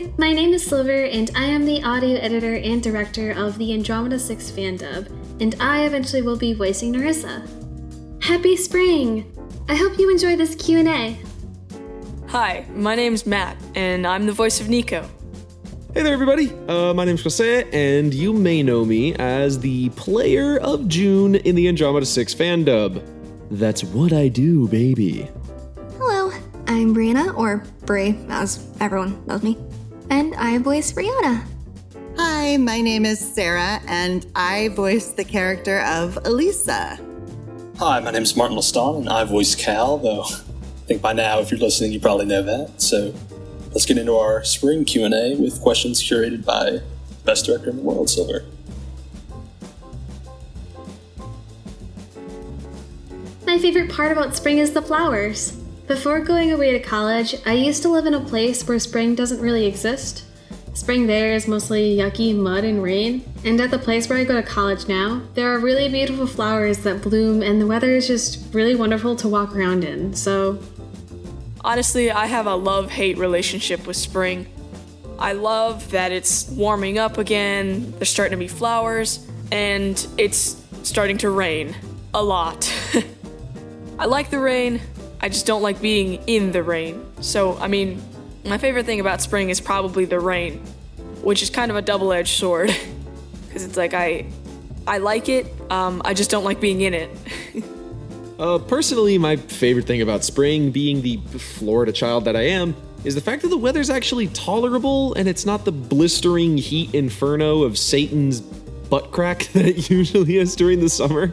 Hi, my name is Silver, and I am the audio editor and director of the Andromeda A6 Fandub, and I eventually will be voicing Nerissa. Happy spring! I hope you enjoy this Q&A. Hi, my name's Matt, and I'm the voice of Nico. Hey there, everybody. My name's Jose, and you may know me as the player of June in the Andromeda 6 Fandub. That's what I do, baby. Hello, I'm Ryona, or Brie, as everyone knows me, and I voice Ryona. Hi, my name is Sarah, and I voice the character of Elisa. Hi, my name is Martin Leston, and I voice Cal, though I think by now, if you're listening, you probably know that. So let's get into our spring Q&A with questions curated by Best Director in the World, Silver. My favorite part about spring is the flowers. Before going away to college, I used to live in a place where spring doesn't really exist. Spring there is mostly yucky mud and rain, and at the place where I go to college now, there are really beautiful flowers that bloom and the weather is just really wonderful to walk around in, so... Honestly, I have a love-hate relationship with spring. I love that it's warming up again, there's starting to be flowers, and it's starting to rain. A lot. I like the rain, I just don't like being in the rain. So, my favorite thing about spring is probably the rain, which is kind of a double-edged sword. Because it's like, I like it, I just don't like being in it. Personally, my favorite thing about spring, being the Florida child that I am, is the fact that the weather's actually tolerable and it's not the blistering heat inferno of Satan's butt crack that it usually is during the summer.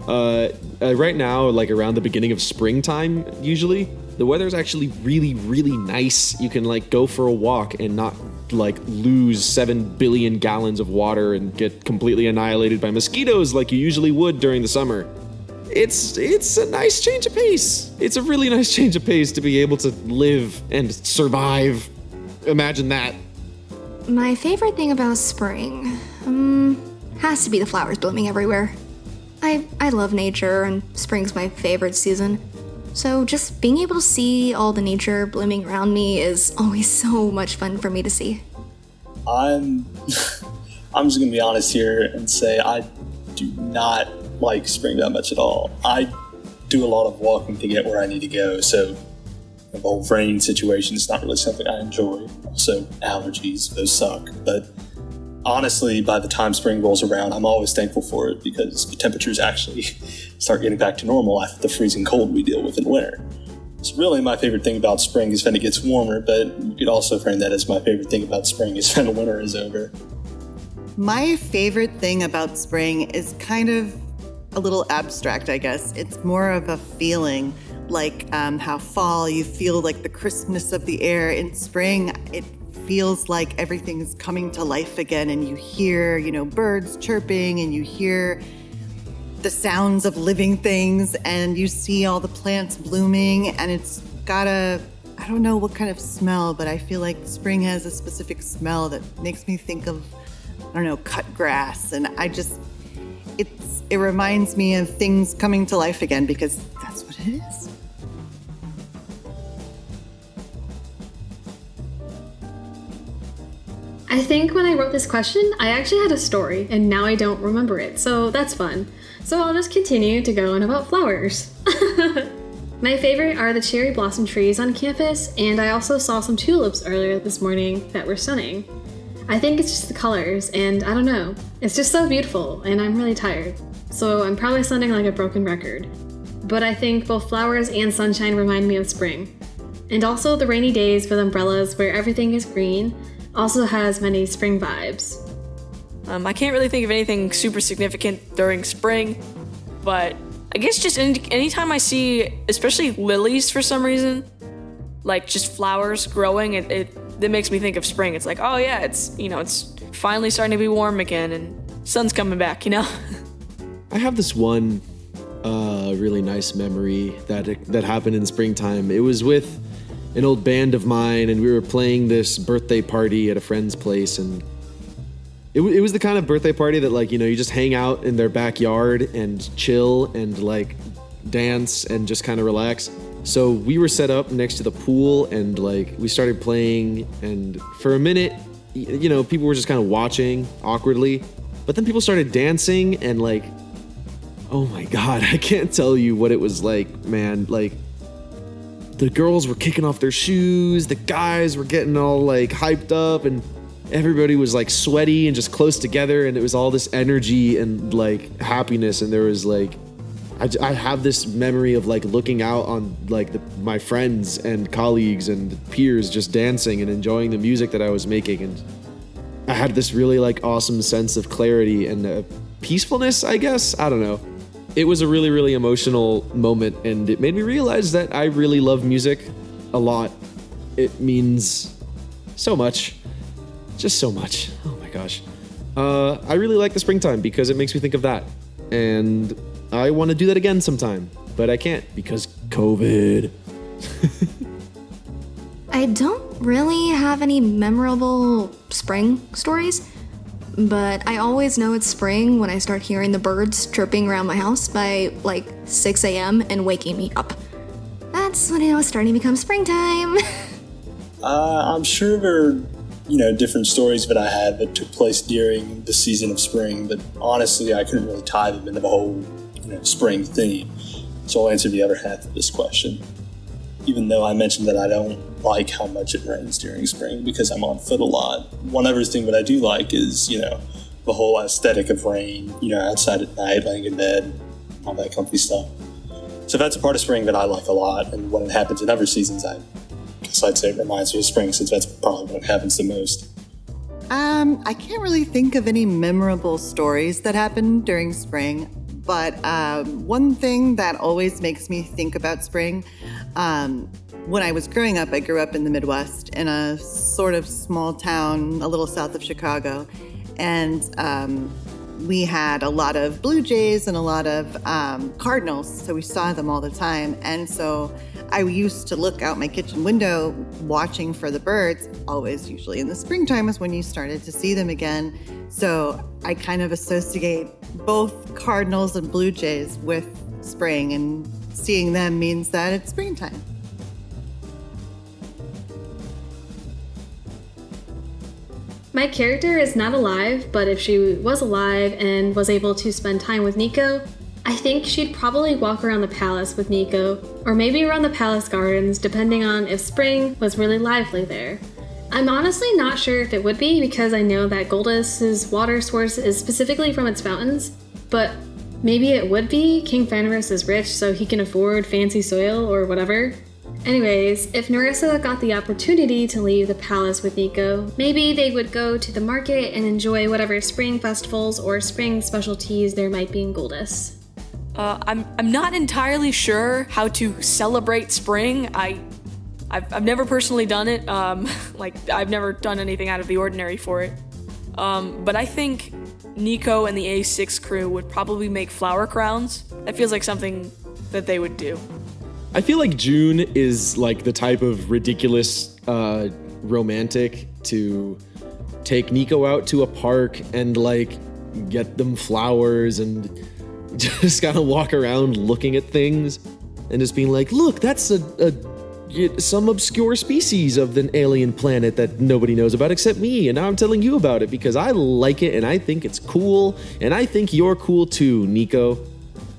Right now, like around the beginning of springtime, usually, the weather's actually really, really nice. You can go for a walk and not lose 7 billion gallons of water and get completely annihilated by mosquitoes like you usually would during the summer. It's a nice change of pace. It's a really nice change of pace to be able to live and survive. Imagine that. My favorite thing about spring, has to be the flowers blooming everywhere. I love nature, and spring's my favorite season. So just being able to see all the nature blooming around me is always so much fun for me to see. I'm just going to be honest here and say I do not like spring that much at all. I do a lot of walking to get where I need to go, so the whole rain situation is not really something I enjoy. Also, allergies, those suck. But honestly, by the time spring rolls around, I'm always thankful for it because the temperatures actually start getting back to normal after the freezing cold we deal with in winter. So really my favorite thing about spring is when it gets warmer, but you could also frame that as my favorite thing about spring is when winter is over. My favorite thing about spring is kind of a little abstract, I guess. It's more of a feeling, like how fall, you feel like the crispness of the air. In spring, it feels like everything's coming to life again, and you hear, birds chirping, and you hear the sounds of living things, and you see all the plants blooming, and it's got I don't know what kind of smell, but I feel like spring has a specific smell that makes me think of, cut grass, and it reminds me of things coming to life again, because that's what it is. I think when I wrote this question, I actually had a story, and now I don't remember it, so that's fun. So I'll just continue to go on about flowers. My favorite are the cherry blossom trees on campus, and I also saw some tulips earlier this morning that were stunning. I think it's just the colors, and I don't know, it's just so beautiful, and I'm really tired. So I'm probably sounding like a broken record. But I think both flowers and sunshine remind me of spring. And also the rainy days with umbrellas where everything is green also has many spring vibes. I can't really think of anything super significant during spring, but I guess just anytime I see, especially lilies for some reason, like just flowers growing, it makes me think of spring. It's like, oh yeah, it's finally starting to be warm again and sun's coming back, I have this one really nice memory that happened in springtime. It was with an old band of mine, and we were playing this birthday party at a friend's place, and it was the kind of birthday party that you just hang out in their backyard and chill and dance and just kind of relax. So we were set up next to the pool and like we started playing, and for a minute, you know, people were just kind of watching awkwardly, but then people started dancing and like, oh my God, I can't tell you what it was like, man. Like the girls were kicking off their shoes, the guys were getting all like hyped up, and everybody was like sweaty and just close together, and it was all this energy and like happiness. And there was like, I have this memory of like looking out on like my friends and colleagues and peers just dancing and enjoying the music that I was making, and I had this really like awesome sense of clarity and peacefulness, I guess. I don't know. It was a really, really emotional moment, and it made me realize that I really love music a lot. It means so much. Just so much. Oh my gosh. I really like the springtime because it makes me think of that. And I want to do that again sometime, but I can't because COVID. I don't really have any memorable spring stories, but I always know it's spring when I start hearing the birds chirping around my house by like 6 a.m. and waking me up. That's when I know it's starting to become springtime. I'm sure there are, different stories that I had that took place during the season of spring, but honestly, I couldn't really tie them into the whole, spring theme. So I'll answer the other half of this question. Even though I mentioned that I don't like how much it rains during spring because I'm on foot a lot, one other thing that I do like is, the whole aesthetic of rain, outside at night, laying in bed, all that comfy stuff. So that's a part of spring that I like a lot, and when it happens in other seasons, I guess I'd say it reminds me of spring, since that's probably when it happens the most. I can't really think of any memorable stories that happened during spring, but one thing that always makes me think about spring, when I was growing up, I grew up in the Midwest in a sort of small town a little south of Chicago, and we had a lot of blue jays and a lot of cardinals, so we saw them all the time. And so I used to look out my kitchen window watching for the birds. Always, usually in the springtime is when you started to see them again. So I kind of associate both cardinals and blue jays with spring, and seeing them means that it's springtime. My character is not alive, but if she was alive and was able to spend time with Nico, I think she'd probably walk around the palace with Nico, or maybe around the palace gardens, depending on if spring was really lively there. I'm honestly not sure if it would be, because I know that Goldust's water source is specifically from its fountains, but maybe it would be. King Fenris is rich, so he can afford fancy soil or whatever. Anyways, if Nerissa got the opportunity to leave the palace with Nico, maybe they would go to the market and enjoy whatever spring festivals or spring specialties there might be in Goldust. I'm not entirely sure how to celebrate spring. I've never personally done it. I've never done anything out of the ordinary for it. But I think Nico and the A6 crew would probably make flower crowns. That feels like something that they would do. I feel like June is like the type of ridiculous romantic to take Nico out to a park and like get them flowers and just kind of walk around looking at things and just being like, look, that's some obscure species of an alien planet that nobody knows about except me, and now I'm telling you about it because I like it and I think it's cool, and I think you're cool too, Nico.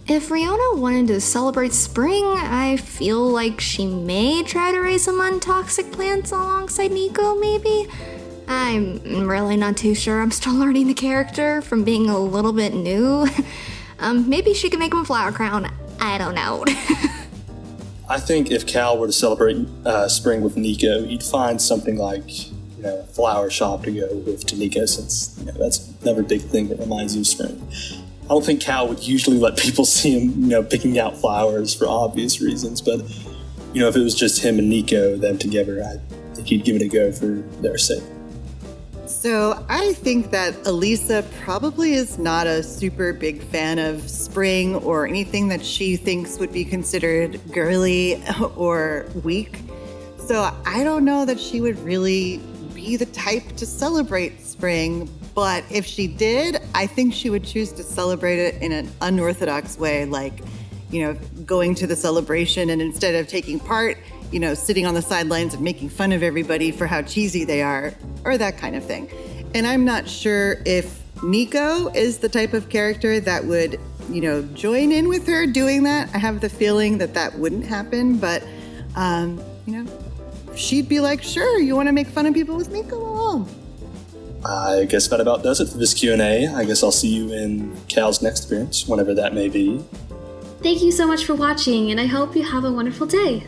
If Ryona wanted to celebrate spring, I feel like she may try to raise some untoxic plants alongside Nico, maybe? I'm really not too sure. I'm still learning the character from being a little bit new. Maybe she could make him a flower crown. I don't know. I think if Cal were to celebrate spring with Nico, he'd find something like, a flower shop to go with to Nico, since that's another big thing that reminds you of spring. I don't think Cal would usually let people see him, picking out flowers for obvious reasons, but, if it was just him and Nico, them together, I think he'd give it a go for their sake. So I think that Elisa probably is not a super big fan of spring or anything that she thinks would be considered girly or weak. So I don't know that she would really be the type to celebrate spring, but if she did, I think she would choose to celebrate it in an unorthodox way, like, going to the celebration and instead of taking part, sitting on the sidelines and making fun of everybody for how cheesy they are, or that kind of thing. And I'm not sure if Nico is the type of character that would, join in with her doing that. I have the feeling that wouldn't happen, but, she'd be like, sure, you want to make fun of people with me? Go along. I guess that about does it for this Q&A. I guess I'll see you in Cal's next appearance, whenever that may be. Thank you so much for watching, and I hope you have a wonderful day.